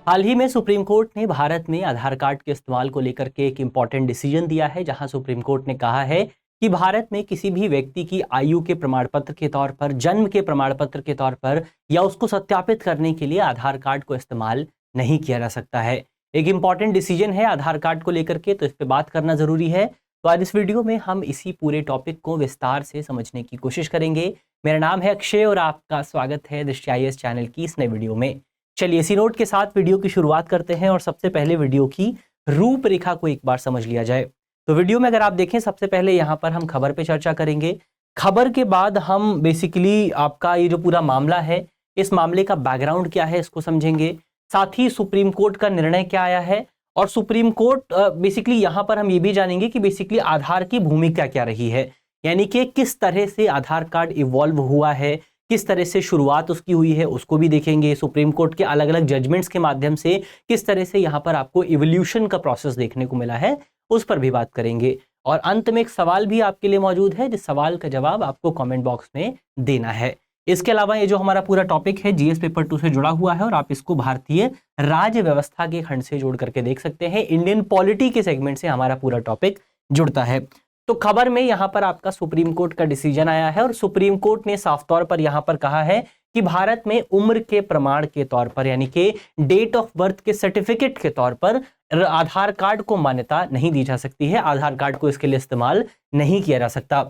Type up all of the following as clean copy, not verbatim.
हाल ही में supreme court ने भारत में आधार कार्ड के इस्तेमाल को लेकर के एक इम्पॉर्टेंट डिसीजन दिया है, जहां सुप्रीम कोर्ट ने कहा है कि भारत में किसी भी व्यक्ति की आयु के प्रमाण पत्र के तौर पर, जन्म के प्रमाण पत्र के तौर पर या उसको सत्यापित करने के लिए आधार कार्ड को इस्तेमाल नहीं किया जा सकता है। एक इम्पॉर्टेंट डिसीजन है आधार कार्ड को लेकर के, तो इस पर बात करना जरूरी है। तो आज इस वीडियो में हम इसी पूरे टॉपिक को विस्तार से समझने की कोशिश करेंगे। मेरा नाम है अक्षय और आपका स्वागत है दृष्टि IAS चैनल की इस नए वीडियो में। चलिए इसी नोट के साथ वीडियो की शुरुआत करते हैं और सबसे पहले वीडियो की रूपरेखा को एक बार समझ लिया जाए। तो वीडियो में अगर आप देखें, सबसे पहले यहाँ पर हम खबर पे चर्चा करेंगे। खबर के बाद हम बेसिकली आपका ये जो पूरा मामला है, इस मामले का बैकग्राउंड क्या है इसको समझेंगे। साथ ही सुप्रीम कोर्ट का निर्णय क्या आया है और सुप्रीम कोर्ट बेसिकली यहाँ पर हम ये भी जानेंगे कि बेसिकली आधार की भूमिका क्या रही है, यानी कि किस तरह से आधार कार्ड इवॉल्व हुआ है, किस तरह से शुरुआत उसकी हुई है उसको भी देखेंगे। सुप्रीम कोर्ट के अलग अलग जजमेंट्स के माध्यम से किस तरह से यहाँ पर आपको इवोल्यूशन का प्रोसेस देखने को मिला है उस पर भी बात करेंगे। और अंत में एक सवाल भी आपके लिए मौजूद है, जिस सवाल का जवाब आपको कमेंट बॉक्स में देना है। इसके अलावा ये जो हमारा पूरा टॉपिक है GS पेपर 2 से जुड़ा हुआ है और आप इसको भारतीय राज्य व्यवस्था के खंड से जोड़ करके देख सकते हैं। इंडियन पॉलिटी के सेगमेंट से हमारा पूरा टॉपिक जुड़ता है। तो खबर में यहाँ पर आपका सुप्रीम कोर्ट का डिसीजन आया है और सुप्रीम कोर्ट ने साफ तौर पर यहाँ पर कहा है कि भारत में उम्र के प्रमाण के तौर पर, यानी कि डेट ऑफ बर्थ के सर्टिफिकेट के तौर पर आधार कार्ड को मान्यता नहीं दी जा सकती है। आधार कार्ड को इसके लिए इस्तेमाल नहीं किया जा सकता।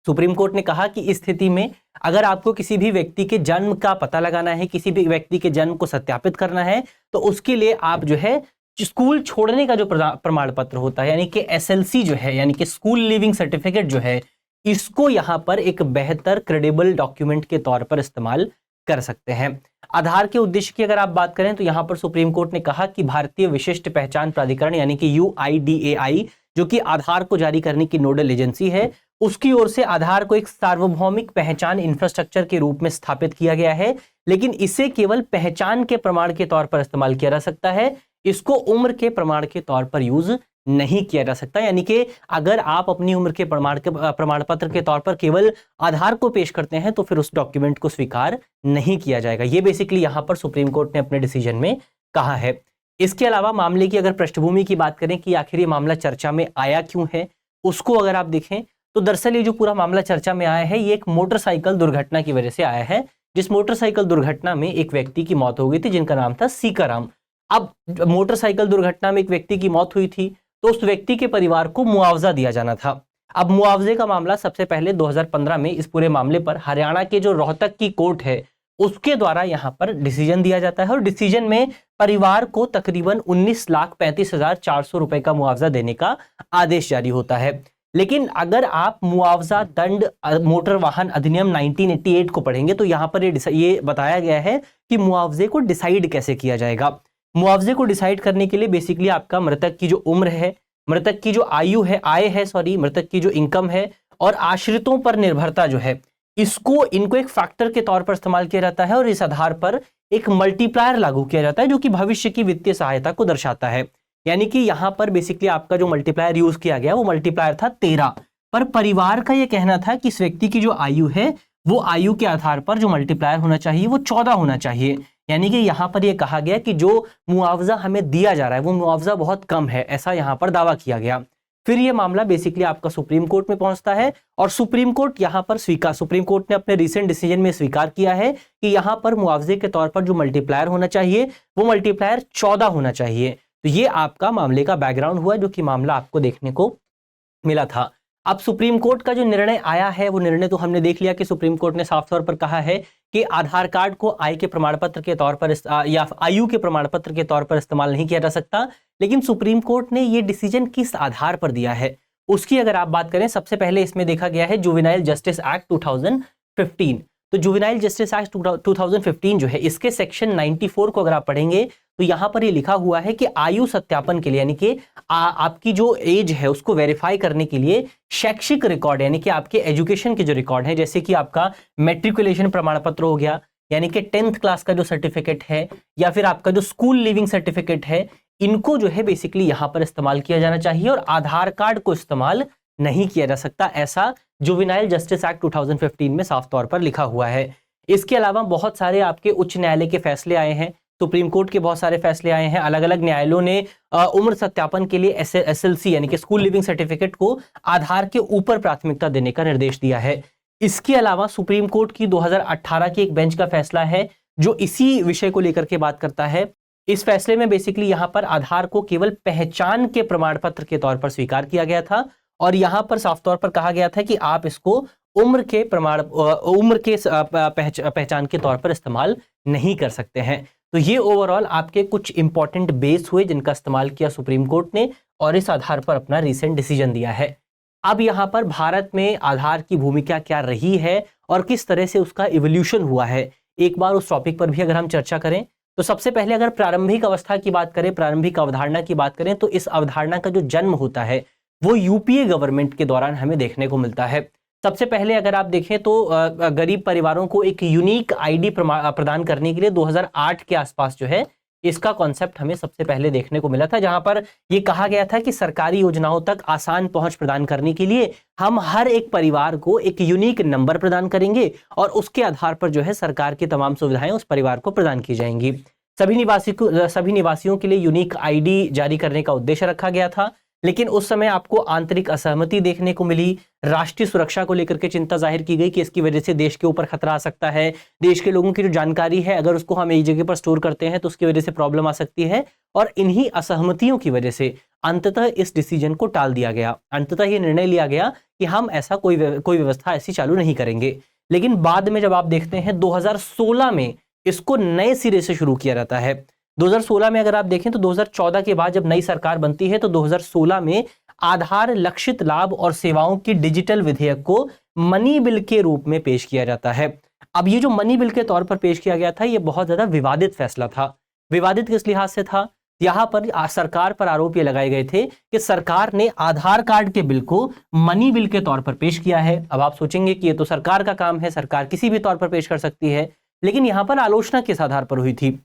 सुप्रीम कोर्ट ने कहा कि इस स्थिति में अगर आपको किसी भी व्यक्ति के जन्म का पता लगाना है, किसी भी व्यक्ति के जन्म को सत्यापित करना है, तो उसके लिए आप जो है स्कूल छोड़ने का जो प्रमाण पत्र होता है, यानी कि SLC जो है, यानी कि स्कूल लिविंग सर्टिफिकेट जो है, इसको यहां पर एक बेहतर क्रेडिबल डॉक्यूमेंट के तौर पर इस्तेमाल कर सकते हैं। आधार के उद्देश्य की अगर आप बात करें तो यहां पर सुप्रीम कोर्ट ने कहा कि भारतीय विशिष्ट पहचान प्राधिकरण यानी कि UIDAI, जो कि आधार को जारी करने की नोडल एजेंसी है, उसकी ओर से आधार को एक सार्वभौमिक पहचान इंफ्रास्ट्रक्चर के रूप में स्थापित किया गया है, लेकिन इसे केवल पहचान के प्रमाण के तौर पर इस्तेमाल किया जा सकता है। इसको उम्र के प्रमाण के तौर पर यूज नहीं किया जा सकता। यानी कि अगर आप अपनी उम्र के प्रमाण पत्र के तौर पर केवल आधार को पेश करते हैं तो फिर उस डॉक्यूमेंट को स्वीकार नहीं किया जाएगा। ये बेसिकली यहां पर सुप्रीम कोर्ट ने अपने डिसीजन में कहा है। इसके अलावा मामले की अगर पृष्ठभूमि की बात करें कि आखिर ये मामला चर्चा में आया क्यों है, उसको अगर आप देखें तो दरअसल ये जो पूरा मामला चर्चा में आया है, ये एक मोटरसाइकिल दुर्घटना की वजह से आया है। जिस मोटरसाइकिल दुर्घटना में एक व्यक्ति की मौत हो गई थी जिनका नाम था सीकाराम। अब मोटरसाइकिल दुर्घटना में एक व्यक्ति की मौत हुई थी तो उस व्यक्ति के परिवार को मुआवजा दिया जाना था। अब मुआवजे का मामला सबसे पहले 2015 में इस पूरे मामले पर हरियाणा के जो रोहतक की कोर्ट है उसके द्वारा यहां पर डिसीजन दिया जाता है और डिसीजन में परिवार को तकरीबन 19,35,400 रुपए का मुआवजा देने का आदेश जारी होता है। लेकिन अगर आप मुआवजा दंड मोटर वाहन अधिनियम 1988 को पढ़ेंगे तो यहां पर ये बताया गया है कि मुआवजे को डिसाइड कैसे किया जाएगा। मुआवजे को डिसाइड करने के लिए बेसिकली आपका मृतक की जो उम्र है, मृतक की जो मृतक की जो इनकम है और आश्रितों पर निर्भरता जो है, इनको एक फैक्टर के तौर पर इस्तेमाल किया जाता है और इस आधार पर एक मल्टीप्लायर लागू किया जाता है जो कि भविष्य की वित्तीय सहायता को दर्शाता है। यानी कि यहां पर बेसिकली आपका जो मल्टीप्लायर यूज किया गया वो मल्टीप्लायर था 13, पर परिवार का यह कहना था कि इस व्यक्ति की जो आयु है वो आयु के आधार पर जो मल्टीप्लायर होना चाहिए वो 14 होना चाहिए। यानी कि यहां पर यह कहा गया कि जो मुआवजा हमें दिया जा रहा है वो मुआवजा बहुत कम है, ऐसा यहां पर दावा किया गया। फिर यह मामला बेसिकली आपका सुप्रीम कोर्ट में पहुंचता है और सुप्रीम कोर्ट ने अपने रिसेंट डिसीजन में स्वीकार किया है कि यहां पर मुआवजे के तौर पर जो मल्टीप्लायर होना चाहिए वो मल्टीप्लायर 14 होना चाहिए। तो ये आपका मामले का बैकग्राउंड हुआ जो कि मामला आपको देखने को मिला था। अब सुप्रीम कोर्ट का जो निर्णय आया है वो निर्णय तो हमने देख लिया कि सुप्रीम कोर्ट ने साफ तौर पर कहा है कि आधार कार्ड को आय के प्रमाण पत्र के तौर पर या आयु के प्रमाण पत्र के तौर पर इस्तेमाल नहीं किया जा सकता। लेकिन सुप्रीम कोर्ट ने ये डिसीजन किस आधार पर दिया है उसकी अगर आप बात करें, सबसे पहले इसमें देखा गया है जुवेनाइल जस्टिस एक्ट 2015। तो जुवेनाइल जस्टिस एक्ट 2015 जो है, इसके सेक्शन 94 को अगर आप पढ़ेंगे तो यहां पर ये लिखा हुआ है कि आयु सत्यापन के लिए, यानी कि आपकी जो एज है उसको वेरीफाई करने के लिए शैक्षिक रिकॉर्ड, यानी कि आपके एजुकेशन के जो रिकॉर्ड है, जैसे कि आपका मैट्रिकुलेशन प्रमाण पत्र हो गया, यानी कि 10th क्लास का जो सर्टिफिकेट है, या फिर आपका जो स्कूल लिविंग सर्टिफिकेट है, इनको जो है बेसिकली यहां पर इस्तेमाल किया जाना चाहिए और आधार कार्ड को इस्तेमाल नहीं किया जा सकता, ऐसा जुवेनाइल जस्टिस एक्ट 2015 में साफ तौर पर लिखा हुआ है। इसके अलावा बहुत सारे आपके उच्च न्यायालय के फैसले आए हैं। सुप्रीम कोर्ट के बहुत सारे फैसले आए हैं। अलग अलग न्यायालयों ने उम्र सत्यापन के लिए SLC यानी कि स्कूल लिविंग सर्टिफिकेट को आधार के ऊपर प्राथमिकता देने का निर्देश दिया है। इसके अलावा सुप्रीम कोर्ट की 2018 की एक बेंच का फैसला है जो इसी विषय को लेकर के बात करता है। इस फैसले में बेसिकली यहां पर आधार को केवल पहचान के प्रमाण पत्र के तौर पर स्वीकार किया गया था और यहां पर साफ तौर पर कहा गया था कि आप इसको उम्र के पहचान के तौर पर इस्तेमाल नहीं कर सकते हैं। तो ये ओवरऑल आपके कुछ इंपॉर्टेंट बेस हुए जिनका इस्तेमाल किया सुप्रीम कोर्ट ने और इस आधार पर अपना रिसेंट डिसीजन दिया है। अब यहां पर भारत में आधार की भूमिका क्या रही है और किस तरह से उसका इवोल्यूशन हुआ है, एक बार उस टॉपिक पर भी अगर हम चर्चा करें तो सबसे पहले अगर प्रारंभिक अवस्था की बात करें, प्रारंभिक अवधारणा की बात करें, तो इस अवधारणा का जो जन्म होता है वो यूपीए गवर्नमेंट के दौरान हमें देखने को मिलता है। सबसे पहले अगर आप देखें तो गरीब परिवारों को एक यूनिक आईडी प्रदान करने के लिए 2008 के आसपास जो है इसका कॉन्सेप्ट हमें सबसे पहले देखने को मिला था, जहां पर यह कहा गया था कि सरकारी योजनाओं तक आसान पहुंच प्रदान करने के लिए हम हर एक परिवार को एक यूनिक नंबर प्रदान करेंगे और उसके आधार पर जो है सरकार की तमाम सुविधाएं उस परिवार को प्रदान की जाएंगी। सभी निवासियों के लिए यूनिक आईडी जारी करने का उद्देश्य रखा गया था, लेकिन उस समय आपको आंतरिक असहमति देखने को मिली। राष्ट्रीय सुरक्षा को लेकर के चिंता जाहिर की गई कि इसकी वजह से देश के ऊपर खतरा आ सकता है, देश के लोगों की जो जानकारी है अगर उसको हम एक जगह पर स्टोर करते हैं तो उसकी वजह से प्रॉब्लम आ सकती है। और इन्हीं असहमतियों की वजह से अंततः इस डिसीजन को टाल दिया गया। अंततः ये निर्णय लिया गया कि हम ऐसा कोई व्यवस्था ऐसी चालू नहीं करेंगे। लेकिन बाद में जब आप देखते हैं 2016 में इसको नए सिरे से शुरू किया जाता है। 2016 में अगर आप देखें तो 2014 के बाद जब नई सरकार बनती है तो 2016 में आधार लक्षित लाभ और सेवाओं की डिजिटल विधेयक को मनी बिल के रूप में पेश किया जाता है। अब ये जो मनी बिल के तौर पर पेश किया गया था ये बहुत ज्यादा विवादित फैसला था। विवादित किस लिहाज से था? यहां पर सरकार पर आरोप ये लगाए गए थे कि सरकार ने आधार कार्ड के बिल को मनी बिल के तौर पर पेश किया है। अब आप सोचेंगे कि ये तो सरकार का काम है, सरकार किसी भी तौर पर पेश कर सकती है, लेकिन यहां पर आलोचना किस आधार पर हुई थी?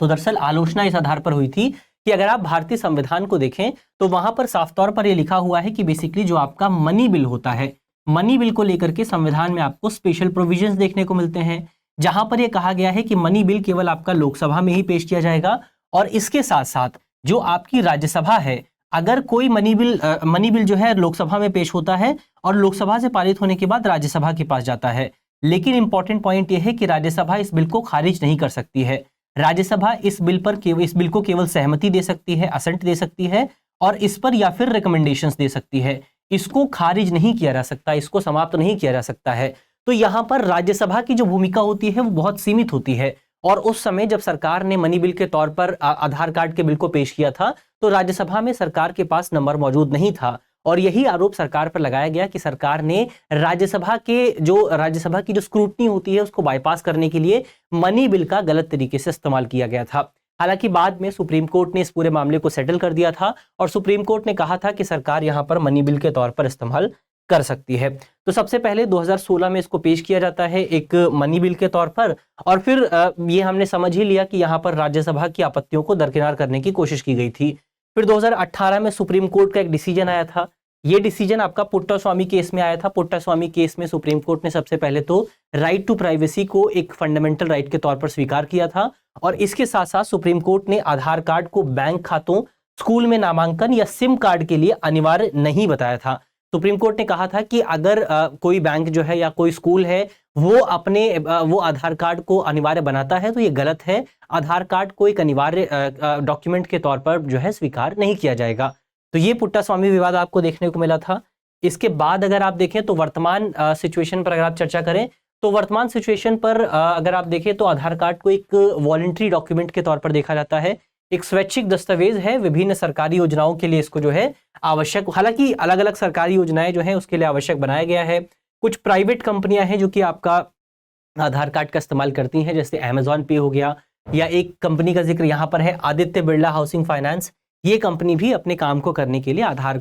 तो दरअसल आलोचना इस आधार पर हुई थी कि अगर आप भारतीय संविधान को देखें तो वहां पर साफ तौर पर यह लिखा हुआ है कि बेसिकली जो आपका मनी बिल होता है, मनी बिल को लेकर के संविधान में आपको स्पेशल प्रोविजंस देखने को मिलते हैं, जहां पर यह कहा गया है कि मनी बिल केवल आपका लोकसभा में ही पेश किया जाएगा और इसके साथ साथ जो आपकी राज्यसभा है, अगर कोई मनी बिल जो है लोकसभा में पेश होता है और लोकसभा से पारित होने के बाद राज्यसभा के पास जाता है, लेकिन इंपॉर्टेंट पॉइंट यह है कि राज्यसभा इस बिल को खारिज नहीं कर सकती है। राज्यसभा इस बिल को केवल सहमति दे सकती है, असेंट दे सकती है और इस पर या फिर रिकमेंडेशंस दे सकती है। इसको खारिज नहीं किया जा सकता, इसको समाप्त नहीं किया जा सकता है। तो यहां पर राज्यसभा की जो भूमिका होती है वो बहुत सीमित होती है। और उस समय जब सरकार ने मनी बिल के तौर पर आधार कार्ड के बिल को पेश किया था तो राज्यसभा में सरकार के पास नंबर मौजूद नहीं था और यही आरोप सरकार पर लगाया गया कि सरकार ने राज्यसभा की जो स्क्रूटनी होती है उसको बाईपास करने के लिए मनी बिल का गलत तरीके से इस्तेमाल किया गया था। हालांकि बाद में सुप्रीम कोर्ट ने इस पूरे मामले को सेटल कर दिया था और सुप्रीम कोर्ट ने कहा था कि सरकार यहां पर मनी बिल के तौर पर इस्तेमाल कर सकती है। तो सबसे पहले 2016 में इसको पेश किया जाता है एक मनी बिल के तौर पर और फिर ये हमने समझ ही लिया कि यहां पर राज्यसभा की आपत्तियों को दरकिनार करने की कोशिश की गई थी। फिर 2018 में सुप्रीम कोर्ट का एक डिसीजन आया था। ये डिसीजन आपका पुट्टास्वामी केस में आया था। पुट्टास्वामी केस में सुप्रीम कोर्ट ने सबसे पहले तो राइट टू प्राइवेसी को एक फंडामेंटल राइट के तौर पर स्वीकार किया था और इसके साथ साथ सुप्रीम कोर्ट ने आधार कार्ड को बैंक खातों, स्कूल में नामांकन या सिम कार्ड के लिए अनिवार्य नहीं बताया था। सुप्रीम कोर्ट ने कहा था कि अगर कोई बैंक जो है या कोई स्कूल है वो आधार कार्ड को अनिवार्य बनाता है तो ये गलत है। आधार कार्ड को एक अनिवार्य डॉक्यूमेंट के तौर पर जो है स्वीकार नहीं किया जाएगा। तो ये पुट्टास्वामी विवाद आपको देखने को मिला था। इसके बाद अगर आप देखें तो वर्तमान सिचुएशन पर अगर आप चर्चा करें तो वर्तमान सिचुएशन पर अगर आप देखें तो आधार कार्ड को एक वॉलंटरी डॉक्यूमेंट के तौर पर देखा जाता है, एक स्वैच्छिक दस्तावेज है। विभिन्न सरकारी योजनाओं के लिए इसको जो है आवश्यक, हालांकि अलग अलग सरकारी योजनाएं जो है उसके लिए आवश्यक बनाया गया है। कुछ प्राइवेट कंपनियां हैं जो कि आपका आधार कार्ड का इस्तेमाल करती हैं, जैसे अमेजॉन पे हो गया, या एक कंपनी का जिक्र यहाँ पर है आदित्य बिरला हाउसिंग फाइनेंस। ये कंपनी भी अपने काम को करने के लिए आधार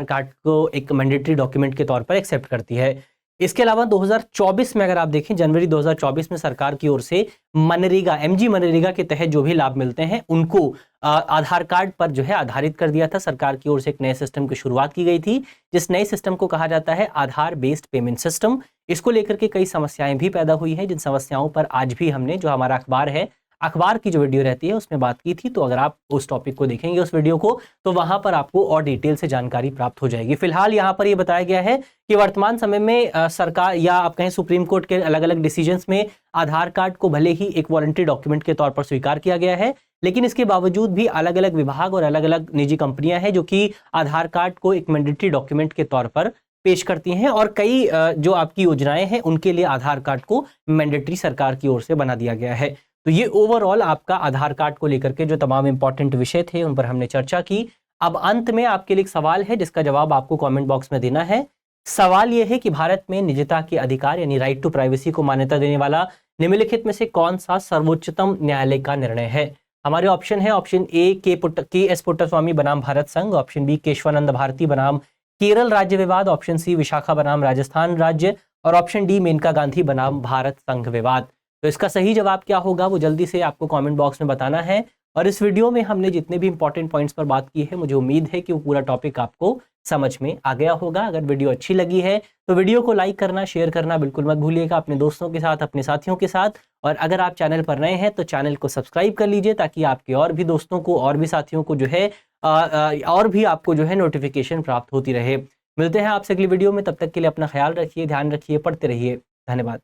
कार्ड को एक मैंडेटरी डॉक्यूमेंट के तौर पर एक्सेप्ट करती है। इसके अलावा 2024 में अगर आप देखें, जनवरी 2024 में सरकार की ओर से मनरेगा, MG मनरेगा के तहत जो भी लाभ मिलते हैं उनको आधार कार्ड पर जो है आधारित कर दिया था। सरकार की ओर से एक नए सिस्टम की शुरुआत की गई थी, जिस नए सिस्टम को कहा जाता है आधार बेस्ड पेमेंट सिस्टम। इसको लेकर के कई समस्याएं भी पैदा हुई हैं, जिन समस्याओं पर आज भी हमने, जो हमारा अखबार है अखबार की जो वीडियो रहती है उसमें बात की थी। तो अगर आप उस टॉपिक को देखेंगे उस वीडियो को तो वहां पर आपको और डिटेल से जानकारी प्राप्त हो जाएगी। फिलहाल यहाँ पर ये बताया गया है कि वर्तमान समय में सरकार या आप कहें सुप्रीम कोर्ट के अलग अलग डिसीजंस में आधार कार्ड को भले ही एक वॉलंटरी डॉक्यूमेंट के तौर पर स्वीकार किया गया है, लेकिन इसके बावजूद भी अलग अलग विभाग और अलग अलग निजी कंपनियां हैं जो कि आधार कार्ड को एक मैंडेटरी डॉक्यूमेंट के तौर पर पेश करती हैं, और कई जो आपकी योजनाएं हैं उनके लिए आधार कार्ड को मैंडेटरी सरकार की ओर से बना दिया गया है। तो ये ओवरऑल आपका आधार कार्ड को लेकर के जो तमाम इंपॉर्टेंट विषय थे उन पर हमने चर्चा की। अब अंत में आपके लिए एक सवाल है जिसका जवाब आपको कमेंट बॉक्स में देना है। सवाल यह है कि भारत में निजता के अधिकार यानी राइट टू प्राइवेसी को मान्यता देने वाला निम्नलिखित में से कौन सा सर्वोच्चतम न्यायालय का निर्णय है? हमारे ऑप्शन है, ऑप्शन ए के एस पुट्टास्वामी बनाम भारत संघ, ऑप्शन बी केशवानंद भारती बनाम केरल राज्य विवाद, ऑप्शन सी विशाखा बनाम राजस्थान राज्य, और ऑप्शन डी मेनका गांधी बनाम भारत संघ विवाद। तो इसका सही जवाब क्या होगा वो जल्दी से आपको कमेंट बॉक्स में बताना है। और इस वीडियो में हमने जितने भी इंपॉर्टेंट पॉइंट्स पर बात की है मुझे उम्मीद है कि वो पूरा टॉपिक आपको समझ में आ गया होगा। अगर वीडियो अच्छी लगी है तो वीडियो को लाइक करना, शेयर करना बिल्कुल मत भूलिएगा अपने दोस्तों के साथ, अपने साथियों के साथ। और अगर आप चैनल पर नए हैं तो चैनल को सब्सक्राइब कर लीजिए ताकि आपके और भी दोस्तों को और भी साथियों को जो है और भी आपको जो है नोटिफिकेशन प्राप्त होती रहे। मिलते हैं आपसे अगली वीडियो में, तब तक के लिए अपना ख्याल रखिए, ध्यान रखिए, पढ़ते रहिए। धन्यवाद।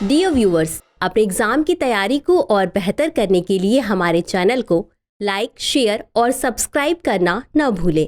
डियर व्यूअर्स, अपने एग्जाम की तैयारी को और बेहतर करने के लिए हमारे चैनल को लाइक, शेयर और सब्सक्राइब करना न भूलें।